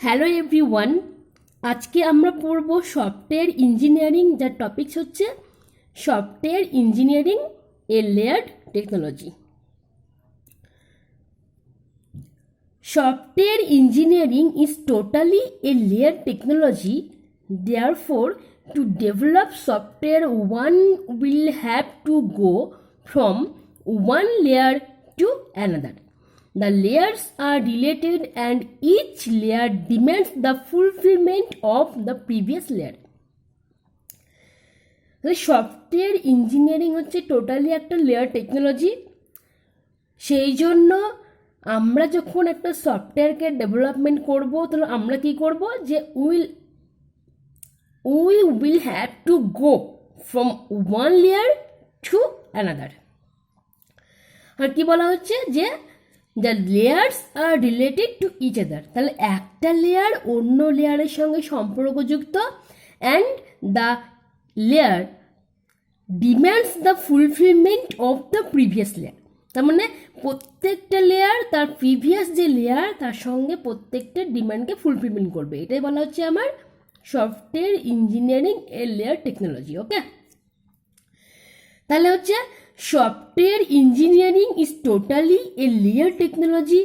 Hello everyone, আজকে আমরা পড়ব সফটওয়্যার ইঞ্জিনিয়ারিং, যার টপিকস হচ্ছে software engineering A layered technology. Software engineering is totally a layered technology. Therefore, to develop software, one will have to go from one layer to another. The layers are related and each layer demands the fulfillment of the previous layer. Software engineering হচ্ছে totally একটা layer technology. সেই জন্য আমরা যখন একটা সফটওয়্যারকে development করব, তাহলে আমরা কি করব, যে we will have to go from one layer to another. আর কি বলা হচ্ছে, যে the layers are related to each other, তাহলে একটা লেয়ার অন্য লেয়ারের সঙ্গে সম্পর্কযুক্ত, and the layer demands the fulfilment of the previous layer. তার মানে প্রত্যেকটা লেয়ার তার প্রিভিয়াস যে লেয়ার তার সঙ্গে প্রত্যেকটা ডিমান্ডকে ফুলফিলমেন্ট করবে। এটাই বলা হচ্ছে আমার সফটওয়্যার ইঞ্জিনিয়ারিং এ লেয়ার টেকনোলজি। ওকে, তাহলে হচ্ছে software engineering is totally a layer technology.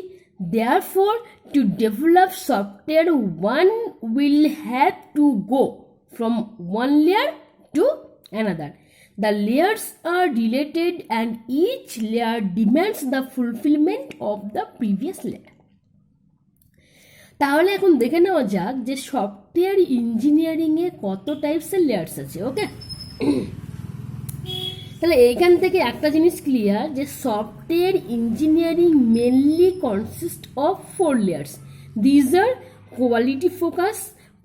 Therefore to develop software, one will have to go from one layer to another. The layers are related and each layer demands the fulfillment of the previous layer. তাহলে এখন দেখে নেওয়া যাক যে software ইঞ্জিনিয়ারিংয়ে কত টাইপসের layers আছে। ওকে, তাহলে এইখান থেকে একটা জিনিস ক্লিয়ার, যে software engineering mainly consist of 4 layers. These are quality focus,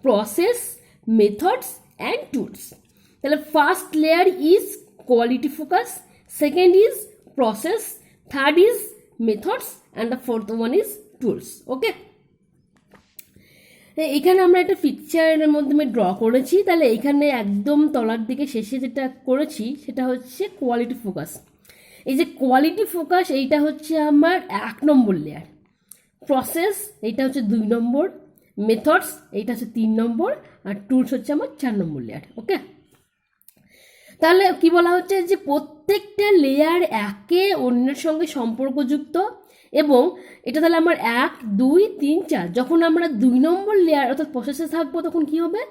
process, methods and tools. তাহলে first layer is quality focus, second is process, third is methods and the fourth one is tools. Okay, এখানে আমরা একটা পিকচারের মাধ্যমে draw করেছি। তাহলে এখানে একদম তলার দিকে শেষে যেটা করেছি সেটা হচ্ছে কোয়ালিটি ফোকাস। এই যে কোয়ালিটি ফোকাস, এইটা হচ্ছে আমার 1 নম্বর লেয়ার। প্রসেস এইটা হচ্ছে 2 নম্বর, মেথডস এইটা হচ্ছে 3 নম্বর, আর টুলস হচ্ছে আমার 4 নম্বর লেয়ার। ওকে, তাহলে কি বলা হচ্ছে, যে প্রত্যেকটা লেয়ার একে অন্যের সঙ্গে সম্পর্কযুক্ত, এবং এটা তাহলে আমার 1, 2, 3, 4। যখন আমরা 2 নম্বর লেয়ার অর্থাৎ প্রসেসে থাকবো, তখন কি হবে,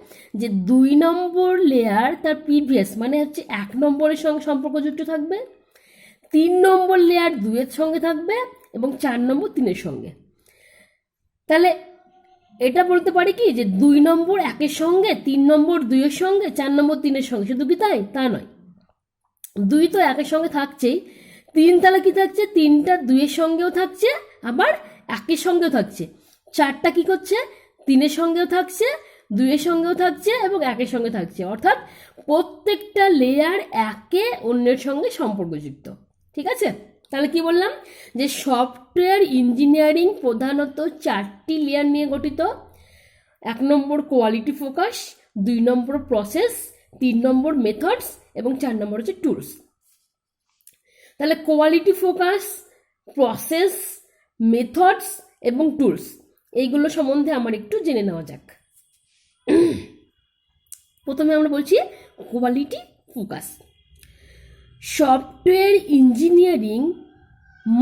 যে 2 নম্বর লেয়ার তার প্রিভিয়াস মানে হচ্ছে 1 নম্বরের সঙ্গে সম্পর্কযুক্ত থাকবে, 3 নম্বর লেয়ার 2 এর সঙ্গে থাকবে, এবং 4 নম্বর 3 এর সঙ্গে। তাহলে এটা বলতে পারি কি, যে 2 নম্বর 1 এর সঙ্গে, 3 নম্বর 2 এর সঙ্গে, 4 নম্বর 3 এর সঙ্গে। শুধু কি তাই? তা নয়, 2 তো 1 এর সঙ্গে থাকছেই, 3 তাহলে কি থাকছে, 3টা 2 এর সঙ্গেও থাকছে, আবার 1 এর সঙ্গেও থাকছে। 4টা কি করছে, 3 এর সঙ্গেও থাকছে, 2 এর সঙ্গেও থাকছে, এবং 1 এর সঙ্গে থাকছে। অর্থাৎ প্রত্যেকটা লেয়ার একে অন্যের সঙ্গে সম্পর্কযুক্ত। ঠিক আছে, তাহলে কি বললাম, যে সফটওয়্যার ইঞ্জিনিয়ারিং প্রধানত 4টি লেয়ার নিয়ে গঠিত। 1 নম্বর কোয়ালিটি ফোকাস, 2 নম্বর প্রসেস, 3 নম্বর মেথডস, এবং 4 নম্বর হচ্ছে টুলস। তাহলে কোয়ালিটি ফোকাস, প্রসেস, মেথডস এবং টুলস, এইগুলো সম্বন্ধে আমার একটু জেনে নেওয়া যাক। প্রথমে আমরা বলছি quality focus. Software engineering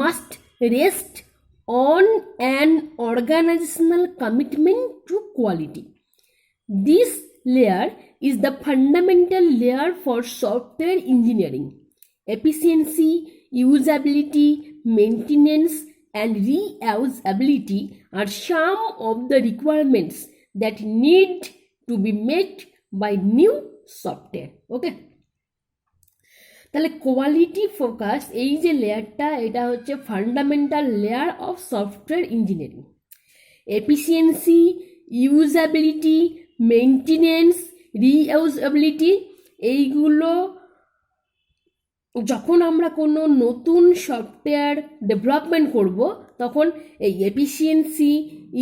must rest on an organizational commitment to quality. This layer is the fundamental layer for software engineering. Efficiency, usability, maintenance, and reusability are some of the requirements that need to be met by new software. Okay? তাহলে quality focus, এই যে লেয়ারটা, এটা হচ্ছে fundamental layer of software engineering. Efficiency, usability, maintenance, reusability, এইগুলো যখন আমরা কোনো নতুন সফটওয়্যার ডেভেলপমেন্ট করব, তখন এই এফিসিয়েন্সি,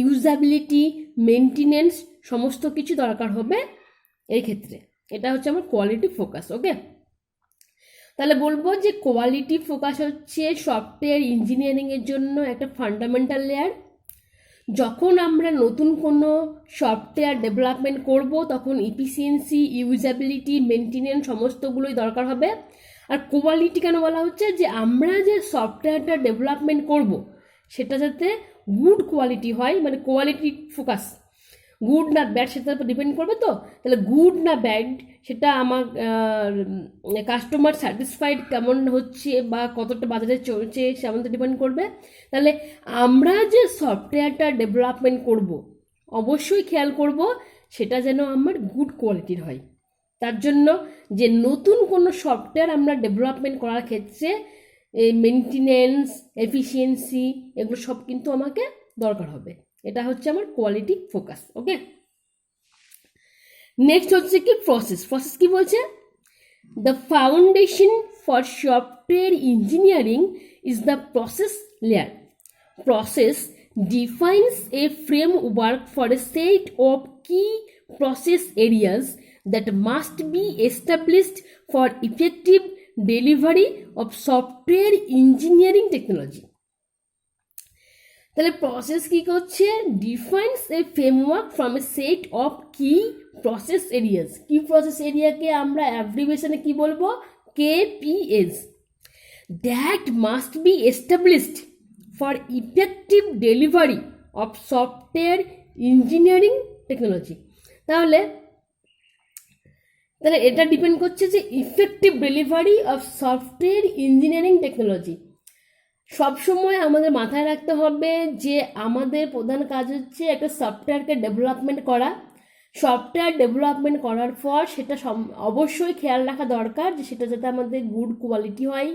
ইউজাবিলিটি, মেনটেনেন্স সমস্ত কিছু দরকার হবে এই ক্ষেত্রে। এটা হচ্ছে আমার কোয়ালিটি ফোকাস। ওকে, তাহলে বলবো যে কোয়ালিটি ফোকাস হচ্ছে সফটওয়্যার ইঞ্জিনিয়ারিংয়ের জন্য একটা ফান্ডামেন্টাল লেয়ার। যখন আমরা নতুন কোনো সফটওয়্যার ডেভেলপমেন্ট করব তখন এফিসিয়েন্সি, ইউজাবিলিটি, মেনটেনেন্স সমস্তগুলোই দরকার হবে। আর কোয়ালিটি কেন বলা হচ্ছে, যে আমরা যে সফটওয়্যারটা ডেভেলপমেন্ট করব সেটা যাতে গুড কোয়ালিটি হয়, মানে কোয়ালিটি ফোকাস, গুড না ব্যাড সেটার উপর ডিপেন্ড করবে। তো তাহলে গুড না ব্যাড সেটা আমার কাস্টমার স্যাটিসফাইড কেমন হচ্ছে বা কতটা বাজারে চলছে সেমন তো ডিপেন্ড করবে। তাহলে আমরা যে সফটওয়্যারটা ডেভেলপমেন্ট করব অবশ্যই খেয়াল করব সেটা যেন আমার গুড কোয়ালিটির হয়। তার জন্য যে নতুন কোনো সফটওয়্যার আমরা ডেভেলপমেন্ট করার ক্ষেত্রে এই মেনটেনেন্স, এফিসিয়েন্সি এগুলো সব কিন্তু আমাকে দরকার হবে। এটা হচ্ছে আমার কোয়ালিটি ফোকাস। ওকে, নেক্সট হচ্ছে কি প্রসেস। প্রসেস কি বলছে, the foundation for software engineering is the process layer. Process defines a framework for a set of key process areas that must be established for effective delivery of software engineering technology. তাহলে process কি করছে, defines A framework from a set of কি process areas. কি process এরিয়াকে আমরা অ্যাব্রিভিয়েশনে কি বলবো, KPS, that must be established for effective delivery of software engineering technology। তাহলে এটা ডিপেন্ড করছে যে effective delivery of software engineering technology. সবসময় আমাদের মাথায় রাখতে হবে যে আমাদের প্রধান কাজ হচ্ছে একটা সফটওয়্যারকে ডেভেলপমেন্ট করা। সফটওয়্যার ডেভেলপমেন্ট করার পর সেটা অবশ্যই খেয়াল রাখা দরকার যে সেটা যাতে আমাদের গুড কোয়ালিটি হয়,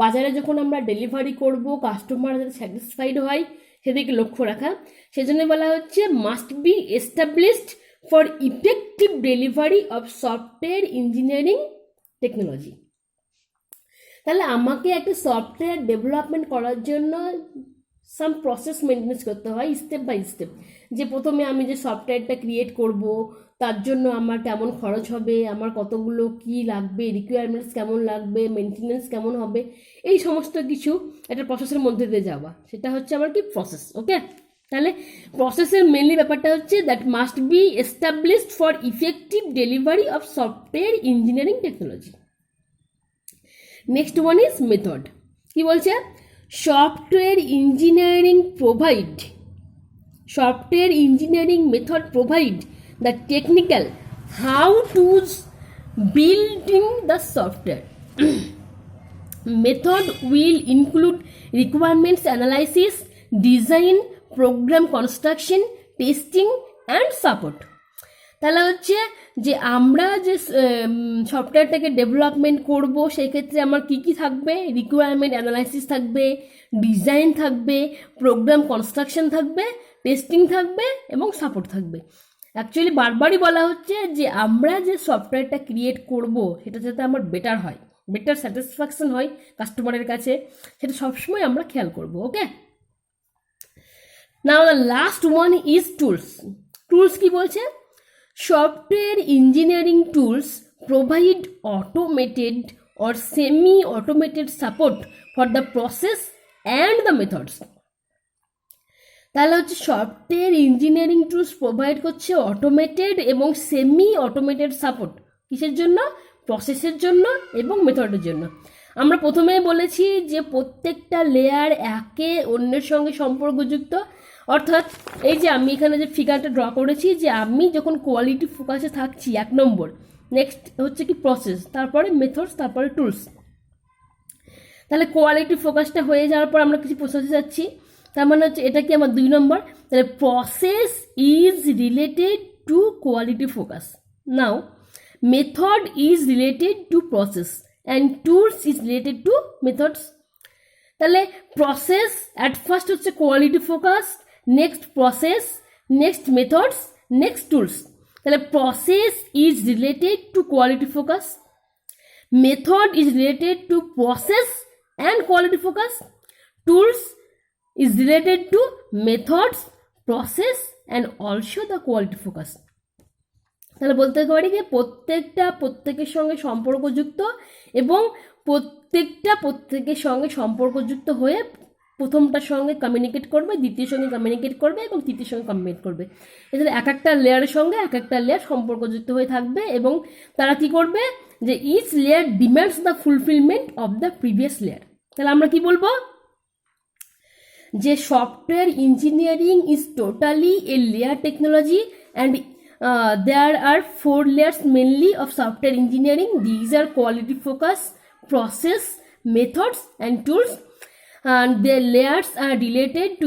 বাজারে যখন আমরা ডেলিভারি করব কাস্টমার যাতে স্যাটিসফাইড হয় সেদিকে লক্ষ্য রাখা। সেজন্য বলা হচ্ছে must be established for effective delivery of software engineering technology. তাহলে আমাকে একটা সফটওয়্যার ডেভেলপমেন্ট করার জন্য সাম প্রসেস মেনটেন্স করতে হয় স্টেপ বাই স্টেপ। যে প্রথমে আমি যে সফটওয়্যারটা ক্রিয়েট করব তার জন্য আমার কেমন খরচ হবে, আমার কতগুলো কি লাগবে, রিকোয়ারমেন্টস কেমন লাগবে, মেনটেনেন্স কেমন হবে, এই সমস্ত কিছু একটা প্রসেসের মধ্যে দিয়ে যাওয়া, সেটা হচ্ছে আমার কি প্রসেস। ওকে, তাহলে প্রসেসের মেনলি ব্যাপারটা হচ্ছে that must be established for effective delivery of software engineering technology. Next one is method. কি বলছে, software engineering method provide the technical how to building the software. Method will include requirements analysis, design, program construction, testing and support. তাহলে হচ্ছে যে আমরা যে সফটওয়্যারটাকে development করব সেই ক্ষেত্রে আমার কি কি থাকবে, রিকোয়ারমেন্ট অ্যানালাইসিস থাকবে, ডিজাইন থাকবে, প্রোগ্রাম কনস্ট্রাকশন থাকবে, টেস্টিং থাকবে এবং সাপোর্ট থাকবে। অ্যাকচুয়ালি বারবারই বলা হচ্ছে যে আমরা যে সফটওয়্যারটা ক্রিয়েট করব সেটা যাতে আমার বেটার হয়, বেটার স্যাটিসফ্যাকশন হয় কাস্টমারের কাছে, সেটা সবসময় আমরা খেয়াল করব। Okay, now the last one is tools. Tools কি বলছে, software engineering tools provide automated or semi automated support for the process and the methods. তাহলে হচ্ছে সফটওয়্যার ইঞ্জিনিয়ারিং টুলস প্রোভাইড করছে অটোমেটেড এবং সেমি অটোমেটেড সাপোর্ট। কিসের জন্য, প্রসেসের জন্য এবং মেথডের জন্য। আমরা প্রথমেই বলেছি যে প্রত্যেকটা লেয়ার একে অন্যের সঙ্গে সম্পর্কযুক্ত। অর্থাৎ এই যে আমি এখানে যে ফিগারটা ড্র করেছি যে আমি যখন কোয়ালিটি ফোকাসে থাকছি 1 নম্বর, নেক্সট হচ্ছে কি প্রসেস, তারপরে মেথডস, তারপরে টুলস। তাহলে কোয়ালিটি ফোকাসটা হয়ে যাওয়ার পর আমরা কিছু প্রসেসে যাচ্ছি, তার মানে হচ্ছে এটা কি আমার 2 নম্বর। তাহলে process is related to quality focus. Now method is related to process and tools is related to methods. তাহলে প্রসেস অ্যাট ফার্স্ট হচ্ছে quality focus, next process, next methods, next tools. তাহলে process is related to quality focus, method is related to process and quality focus, tools is related to methods, process and also the quality focus. তাহলে বলতে পারি যে প্রত্যেকের সঙ্গে সম্পর্কযুক্ত এবং প্রত্যেকের সঙ্গে সম্পর্কযুক্ত হয়ে প্রথমটার সঙ্গে কমিউনিকেট করবে, দ্বিতীয় সঙ্গে কমিউনিকেট করবে এবং তৃতীয় সঙ্গে কমিউনিকেট করবে। এছাড়া এক একটা লেয়ারের সঙ্গে এক একটা লেয়ার সম্পর্কযুক্ত হয়ে থাকবে এবং তারা কি করবে, যে each layer demands the fulfilment of the previous layer. তাহলে আমরা কি বলবো, যে software engineering is totally a layer technology and there are 4 layers mainly of software engineering. These are quality focus, process, methods and tools, and their layers are related to